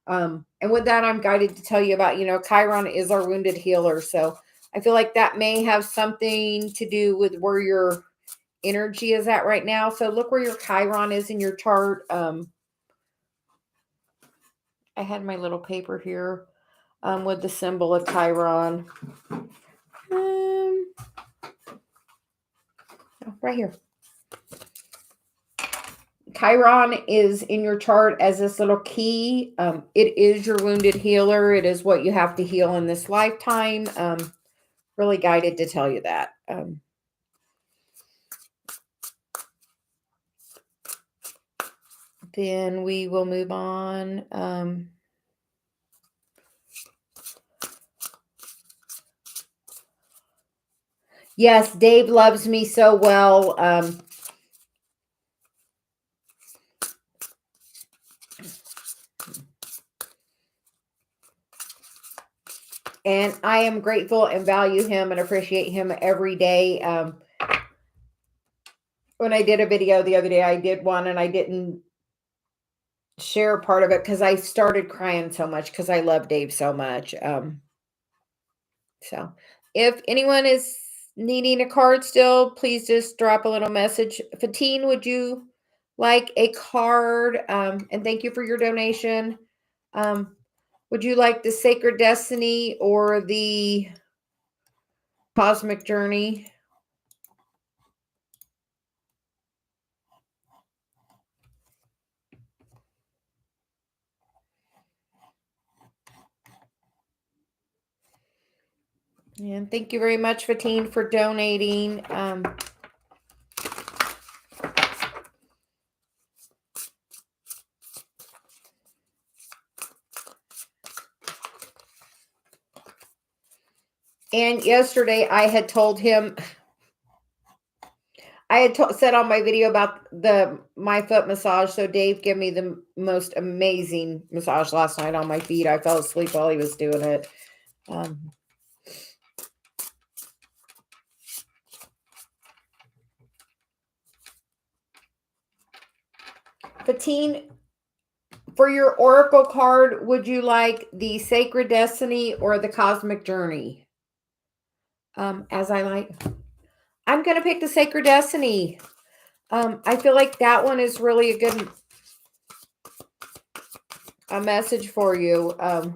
And with that, I'm guided to tell you about, Chiron is our wounded healer. So I feel like that may have something to do with where your energy is at right now. So look where your Chiron is in your chart. I had my little paper here with the symbol of Chiron. Right here. Chiron is in your chart as this little key. It is your wounded healer. It is what you have to heal in this lifetime. Really guided to tell you that. Then we will move on. Yes, Dave loves me so well. And I am grateful and value him and appreciate him every day. When I did a video the other day, I did one and I didn't share part of it because I started crying so much because I love Dave so much. So if anyone is needing a card still, please just drop a little message. Fatine, would you like a card? And thank you for your donation. Would you like the Sacred Destiny or the Cosmic Journey? And thank you very much, Fatine, for donating. And yesterday I had told him, I had said on my video about my foot massage. So Dave gave me the most amazing massage last night on my feet. I fell asleep while he was doing it. Fatine, for your oracle card, would you like the Sacred Destiny or the Cosmic Journey? As I like, I'm going to pick the Sacred Destiny. I feel like that one is really a good message for you. I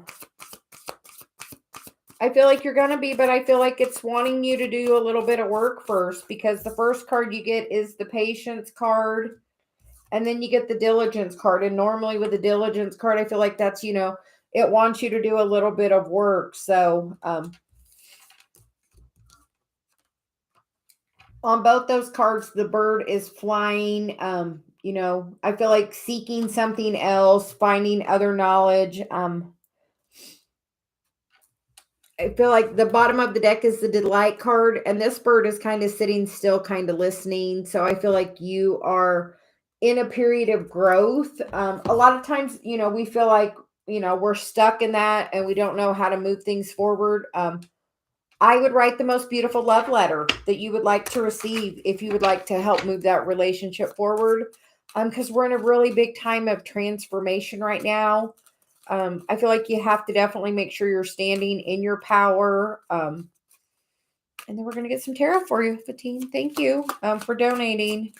feel like you're going to be, but I feel like it's wanting you to do a little bit of work first, because the first card you get is the Patience card, and then you get the Diligence card. And normally with the Diligence card, I feel like that's, it wants you to do a little bit of work. So, on both those cards, the bird is flying. I feel like seeking something else, finding other knowledge. I feel like the bottom of the deck is the Delight card, and this bird is kind of sitting still, kind of listening. So I feel like you are in a period of growth. A lot of times, we feel like, we're stuck in that and we don't know how to move things forward. I would write the most beautiful love letter that you would like to receive if you would like to help move that relationship forward. Because we're in a really big time of transformation right now. I feel like you have to definitely make sure you're standing in your power. And then we're going to get some tarot for you, Fatine. Thank you for donating.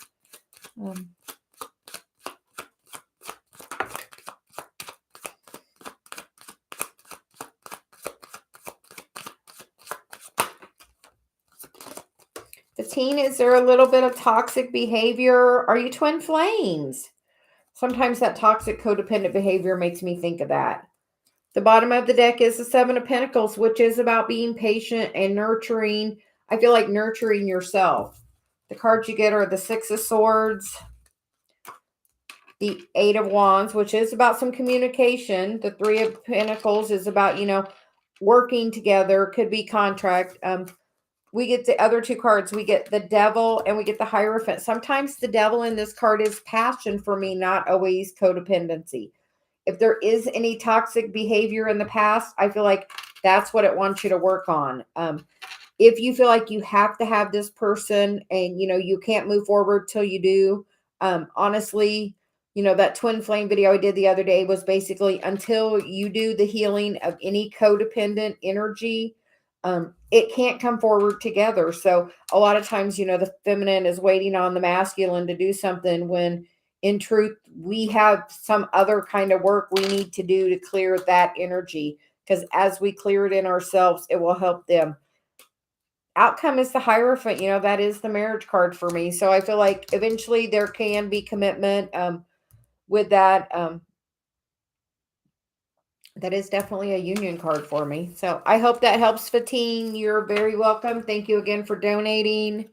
Fatine, is there a little bit of toxic behavior? Are you twin flames? Sometimes that toxic codependent behavior makes me think of that. The bottom of the deck is the Seven of Pentacles, which is about being patient and nurturing. I feel like nurturing yourself. The cards you get are the Six of Swords, the Eight of Wands, which is about some communication. The Three of Pentacles is about, working together. Could be contract. We get the other two cards. We get the Devil and we get the Hierophant. Sometimes the Devil in this card is passion for me, not always codependency. If there is any toxic behavior in the past, I feel like that's what it wants you to work on. If you feel like you have to have this person and, you can't move forward till you do, honestly, that twin flame video I did the other day was basically until you do the healing of any codependent energy, it can't come forward together. So a lot of times, the feminine is waiting on the masculine to do something when in truth, we have some other kind of work we need to do to clear that energy. Because as we clear it in ourselves, it will help them. Outcome is the Hierophant. That is the marriage card for me. So I feel like eventually there can be commitment with that. That is definitely a union card for me. So I hope that helps, Fatine. You're very welcome. Thank you again for donating.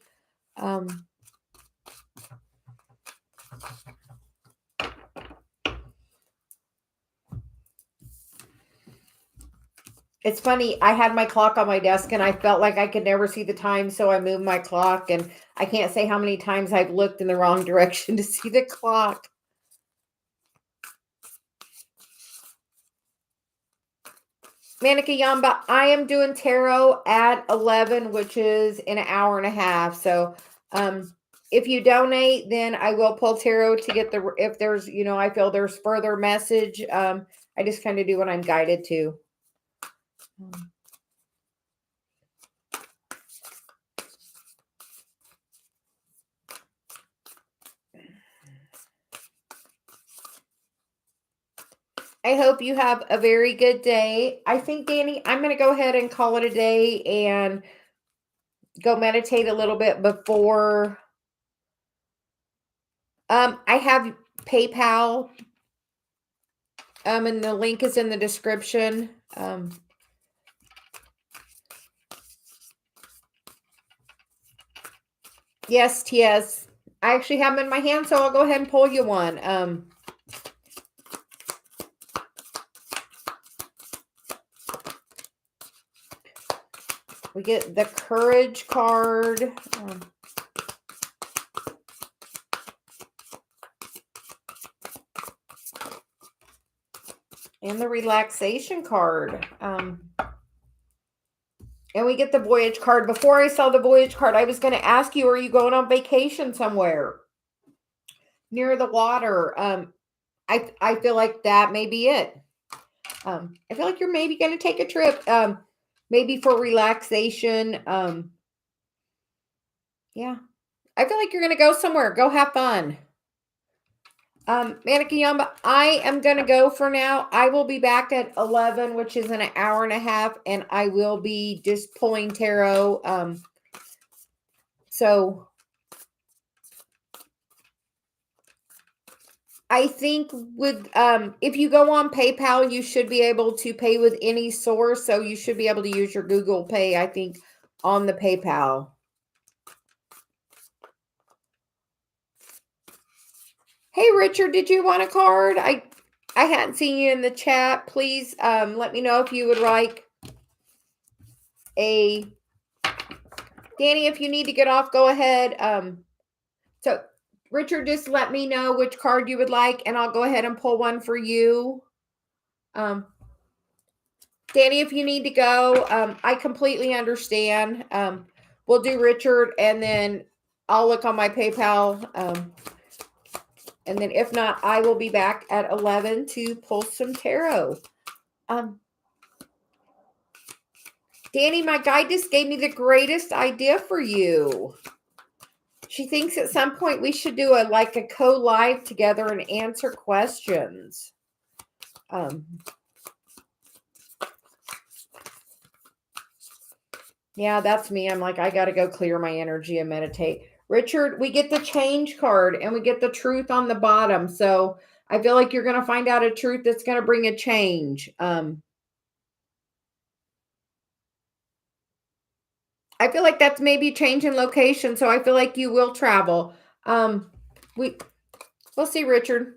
It's funny. I had my clock on my desk and I felt like I could never see the time. So I moved my clock and I can't say how many times I've looked in the wrong direction to see the clock. Manika Yamba, I am doing tarot at 11, which is in an hour and a half. So if you donate, then I will pull tarot to get if there's, I feel there's further message. I just kind of do what I'm guided to. I hope you have a very good day. I think, Danny, I'm going to go ahead and call it a day and go meditate a little bit before. I have PayPal. And the link is in the description. Yes, TS. I actually have them in my hand, so I'll go ahead and pull you one. We get the Courage card. And the Relaxation card. And we get the Voyage card. Before I saw the Voyage card, I was going to ask you, are you going on vacation somewhere near the water? I feel like that may be it. I feel like you're maybe going to take a trip, maybe for relaxation. Yeah, I feel like you're going to go somewhere. Go have fun. Manika Yamba, I am going to go for now. I will be back at 11, which is in an hour and a half, and I will be just pulling tarot. So I think with if you go on PayPal, you should be able to pay with any source. So you should be able to use your Google Pay, I think, on the PayPal. Hey, Richard, did you want a card? I hadn't seen you in the chat. Please let me know if you would like a... Danny, if you need to get off, go ahead. So, Richard, just let me know which card you would like, and I'll go ahead and pull one for you. Danny, if you need to go, I completely understand. We'll do Richard, and then I'll look on my PayPal. And then if not, I will be back at 11 to pull some tarot. Danny, my guide just gave me the greatest idea for you. She thinks at some point we should do a co-live together and answer questions. Yeah, that's me. I'm like, I got to go clear my energy and meditate. Richard, we get the change card and we get the truth on the bottom. So I feel like you're going to find out a truth that's going to bring a change. I feel like that's maybe change in location. So I feel like you will travel. We'll see, Richard.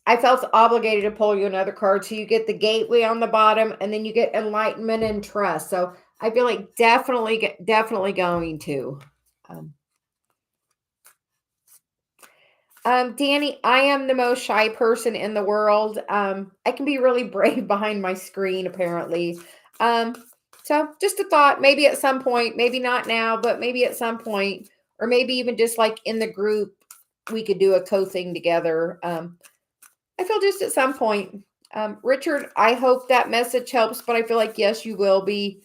I felt obligated to pull you another card. So you get the gateway on the bottom and then you get enlightenment and trust. So I feel like definitely going to. Danny, I am the most shy person in the world. I can be really brave behind my screen, apparently. So just a thought, maybe at some point, maybe not now, but maybe at some point, or maybe even just like in the group, we could do a co-thing together. I feel just at some point. Richard, I hope that message helps, but I feel like, yes, you will be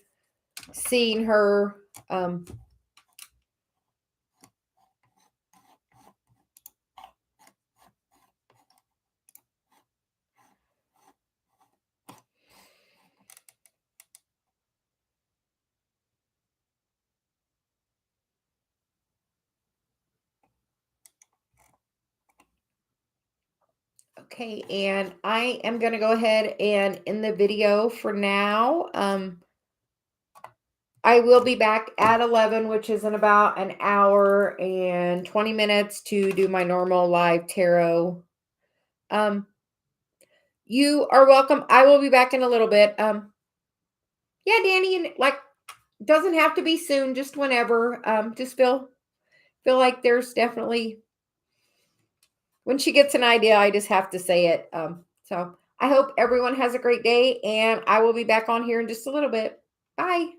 seeing her. Okay, and I am going to go ahead and end the video for now. I will be back at 11, which is in about an hour and 20 minutes to do my normal live tarot. You are welcome. I will be back in a little bit. Yeah, Danny, and doesn't have to be soon, just whenever. Just feel like there's definitely, when she gets an idea, I just have to say it. So I hope everyone has a great day, and I will be back on here in just a little bit. Bye.